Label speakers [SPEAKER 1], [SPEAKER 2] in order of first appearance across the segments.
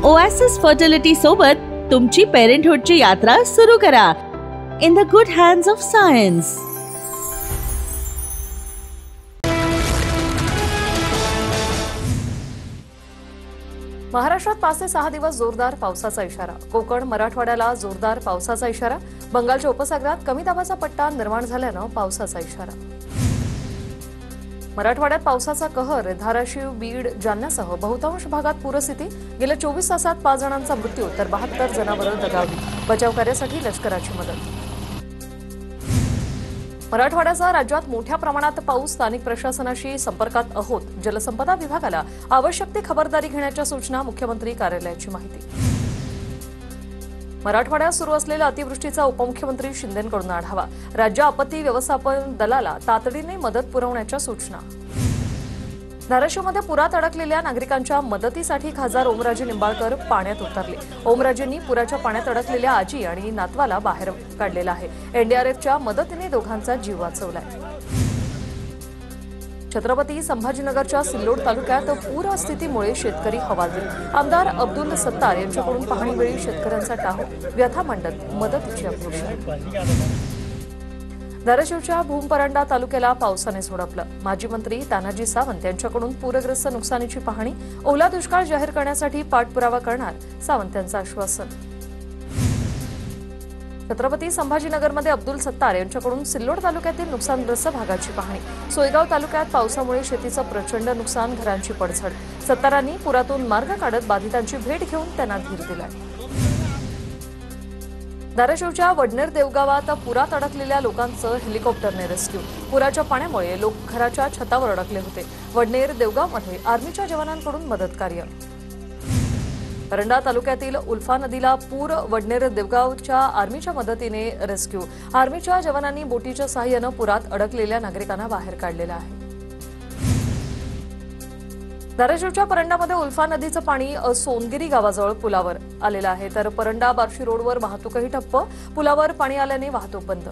[SPEAKER 1] Oasis fertility सोबत तुमची पेरेंटहुडची यात्रा सुरू करा in the good hands of science.
[SPEAKER 2] महाराष्ट्रात 5 ते 6 दिवस जोरदार पावसाचा इशारा. कोकण मराठवाड्याला जोरदार पावसाचा इशारा. बंगालच्या उपसागरात कमी दाबाचा पट्टा निर्माण झाल्यानं पावसाचा इशारा. मराठवाड्यात पावसाचा कहर. धाराशिव, बीड, जालन्यासह बहुतांश भागात पूरस्थिती. गेल्या 24 तासात 5 जणांचा मृत्यू तर 72 जनावरं दगावली. बचाव कार्यासाठी लष्कराची मदत. मराठवाड्याचा राज्यात मोठ्या प्रमाणात पाऊस. स्थानिक प्रशासनाशी संपर्कात आहोत. जलसंपदा विभागाला आवश्यक ती खबरदारी घेण्याच्या सूचना. मुख्यमंत्री कार्यालयाची माहिती. मराठवाड्यात सुरू असलेल्या अतिवृष्टीचा उपमुख्यमंत्री शिंदेंकडून आढावा. राज्य आपत्ती व्यवस्थापन दलाला तातडीने मदत पुरवण्याच्या सूचना. धाराशिवमध्ये पुरात अडकलेल्या नागरिकांच्या मदतीसाठी खासदार ओमराजे निंबाळकर पाण्यात उतरले. ओमराजेंनी पुराच्या पाण्यात अडकलेल्या आजी आणि नातवाला बाहेर काढलेलं आहे. एनडीआरएफच्या मदतीने दोघांचा जीव वाचवलाय. छत्रपती संभाजीनगरच्या सिल्लोड तालुक्यात पूरस्थितीमुळे शेतकरी हवालदिल. आमदार अब्दुल सत्तार यांच्याकडून पाहणीवेळी शेतकऱ्यांचा टाहो. व्यथा मांडत मदतीची अपेक्षा. धाराशिवच्या भूमपरंडा तालुक्याला पावसाने झोडपलं. माजी मंत्री तानाजी सावंत यांच्याकडून पूरग्रस्त नुकसानीची पाहणी. ओला दुष्काळ जाहीर करण्यासाठी पाठपुरावा करणार. सावंत यांचं आश्वासन. छत्रपती संभाजीनगरमध्ये अब्दुल सत्तार यांच्याकडून सिल्लोड तालुक्यातील नुकसानग्रस्त भागाची पाहणी. सोयगाव तालुक्यात पावसामुळे शेतीचं प्रचंड नुकसान. घरांची पडझड. सत्तारांनी पुरातून मार्ग काढत बाधितांची भेट घेऊन त्यांना धीर दिला. धाराशिवच्या वडनेर देवगावात पुरात अडकलेल्या लोकांचं हेलिकॉप्टरने रेस्क्यू. पुराच्या पाण्यामुळे लोक घराच्या छतावर अडकले होते. वडनेर देवगावमध्ये आर्मीच्या जवानांकडून मदत कार्य. परंडा तालुक्यातील उल्फा नदीला पूर. वडनेर देवगावच्या आर्मीच्या मदतीने रेस्क्यू. आर्मीच्या जवानांनी बोटीच्या सहाय्यानं पुरात अडकलेल्या नागरिकांना बाहेर काढलेलं आहे. धाराशिवच्या परंडामध्ये उल्फा नदीचं पाणी सोनगिरी गावाजवळ पुलावर आलेलं आहे. तर परंडा बार्शी रोडवर वाहतूकही ठप्प. पुलावर पाणी आल्याने वाहतूक बंद.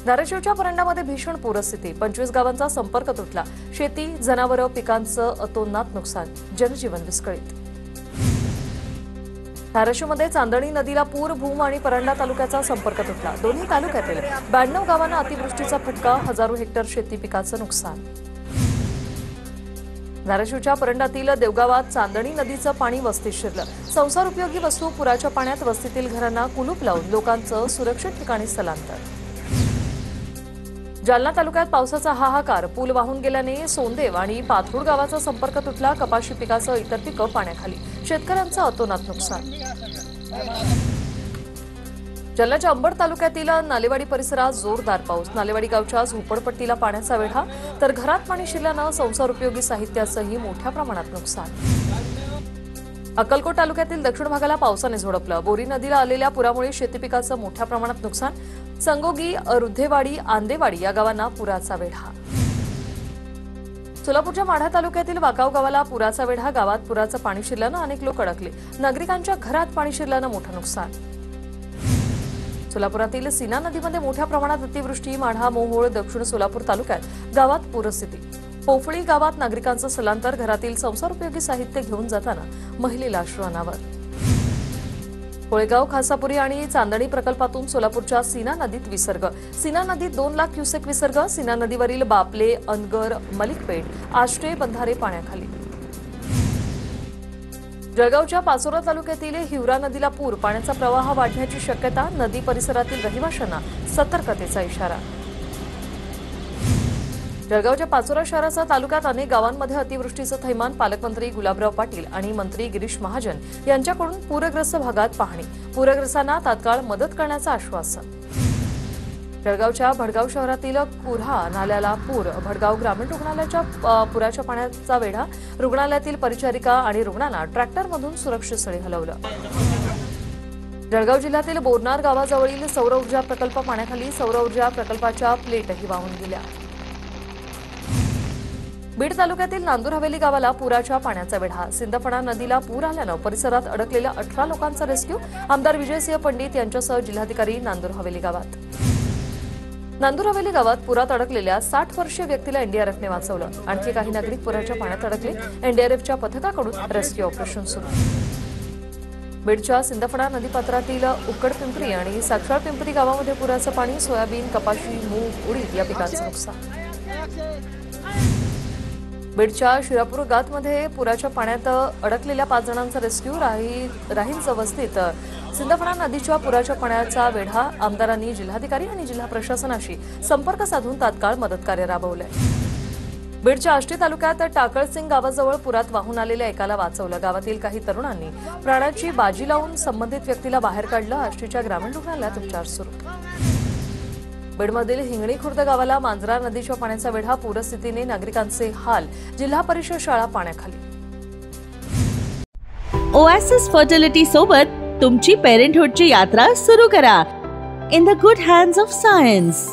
[SPEAKER 2] धाराशिवच्या परंडामध्ये भीषण पूरस्थिती. 25 गावांचा संपर्क तुटला. शेती, जनावरं, पिकांचं अतोनात नुकसान. जनजीवन विस्कळीत. धाराशिवमध्ये चांदणी नदीला पूर. भूम आणि परंडा तालुक्याचा संपर्क तुटला. दोन्ही तालुक्यातील 92 गावांना अतिवृष्टीचा फटका. हजारो हेक्टर शेती पिकाचं नुकसान. धाराशिवच्या परंडातील देवगावात चांदणी नदीचं पाणी वस्तीत शिरलं. संसार उपयोगी वस्तू पुराच्या पाण्यात. वस्तीतील घरांना कुलूप लावून लोकांचं सुरक्षित ठिकाणी स्थलांतर. जालना तालुक्यात पावसाचा हाहाकार. पूल वाहून गेल्याने सोंदेव आणि पाथरूड गावाचा संपर्क तुटला. कपाशी पिकासह इतर पिकं पाण्याखाली. शेतकऱ्यांचं अतोनात नुकसान. जालन्याच्या अंबड तालुक्यातील नालेवाडी परिसरात जोरदार पाऊस. नालेवाडी गावच्या झोपडपट्टीला पाण्याचा वेढा. तर घरात पाणी शिरल्यानं संसार उपयोगी साहित्याचंही मोठ्या प्रमाणात नुकसान. अक्कलकोट तालुक्यातील दक्षिण भागाला पावसाने झोडपलं. बोरी नदीला आलेल्या पुरामुळे शेती पिकाचं मोठ्या प्रमाणात नुकसान. संगोगी, रुद्धेवाडी, आंदेवाडी या गावांना पुराचा वेढा. सोलापूरच्या माढा तालुक्यातील वाकाव गावाला पुराचा वेढा. गावात पुराचं पाणी शिरल्यानं अनेक लोक अडकले. नागरिकांच्या घरात पाणी शिरल्यानं मोठं नुकसान. सोलापुरातील सीना नदीमध्ये मोठ्या प्रमाणात अतिवृष्टी. माढा, मोहोळ, दक्षिण सोलापूर तालुक्यात गावात पूरस्थिती. पोफळी गावात नागरिकांचं स्थलांतर. घरातील संसार उपयोगी साहित्य घेऊन जाताना महिलेला अश्रू अनावर. कोळेगाव, खासापुरी आणि चांदणी प्रकल्पातून सोलापूरच्या सीना नदीत विसर्ग. सीना नदीत 2 लाख क्युसेक विसर्ग. सीना नदीवरील बापले, अनगर, मलिकपेठ, आष्टे बंधारे पाण्याखाली. जळगावच्या पाचोरा तालुक्यातील हिवरा नदीला पूर. पाण्याचा प्रवाह वाढण्याची शक्यता. नदी परिसरातील रहिवाशांना सतर्कतेचा इशारा. जळगावच्या पाचोरा शहरासह तालुक्यात अनेक गावांमध्ये अतिवृष्टीचं थैमान. पालकमंत्री गुलाबराव पाटील आणि मंत्री गिरीश महाजन यांच्याकडून पूरग्रस्त भागात पाहणी. पूरग्रस्तांना तात्काळ मदत करण्याचं आश्वासन. जळगावच्या भडगाव शहरातील कुऱ्हा नाल्याला पूर. भडगाव ग्रामीण रुग्णालयाच्या पुराच्या पाण्याचा वेढा. रुग्णालयातील परिचारिका आणि रुग्णांना ट्रॅक्टरमधून सुरक्षित स्थळी हलवलं. जळगाव जिल्ह्यातील बोरनार गावाजवळील सौर ऊर्जा प्रकल्प पाण्याखाली. सौर ऊर्जा प्रकल्पाच्या प्लेटही वाहून गेल्या. बीड तालुक्यातील नांदूर हवेली गावाला पुराच्या पाण्याचा वेढा. सिंदफणा नदीला पूर आल्यानं परिसरात अडकलेल्या 18 लोकांचा रेस्क्यू. आमदार विजयसिंह पंडित यांच्यासह जिल्हाधिकारी नांदूर हवेली गावात. नांदूर हवेली गावात पुरात अडकलेल्या 60 वर्षीय व्यक्तीला एनडीआरएफने वाचवलं. आणखी काही नागरिक पुराच्या पाण्यात अडकले. एनडीआरएफच्या पथकाकडून रेस्क्यू ऑपरेशन सुरू. बीडच्या सिंदफणा नदीपात्रातील उक्कडपिंपरी आणि साक्षाळ पिंपरी गावामध्ये पुराचं पाणी. सोयाबीन, कपाशी, मूग, उडीद या पिकांचं नुकसान. बीडच्या शिरापूर गातमध्ये पुराच्या पाण्यात अडकलेल्या 5 जणांचा रेस्क्यू. राहींच वस्तीत सिंदफणा नदीच्या पुराच्या पाण्याचा वेढा. आमदारांनी जिल्हाधिकारी आणि जिल्हा प्रशासनाशी संपर्क साधून तात्काळ मदतकार्य राबवलंय. बीडच्या आष्टी तालुक्यात टाकळसिंग गावाजवळ पुरात वाहून आलेल्या एकाला वाचवलं. गावातील काही तरुणांनी प्राणाची बाजी लावून संबंधित व्यक्तीला बाहेर काढलं. आष्टीच्या ग्रामीण रुग्णालयात उपचार सुरू. बीडमधील हिंगणी खुर्द गावाला मांजरा नदीच्या पाण्याचा वेढा. पूरस्थितीने नागरिकांचे हाल. जिल्हा परिषद शाळा पाण्याखाली.
[SPEAKER 1] ओएसिस फर्टिलिटी सोबत तुमची पेरेंटहुडची यात्रा सुरू करा. In the good hands of science.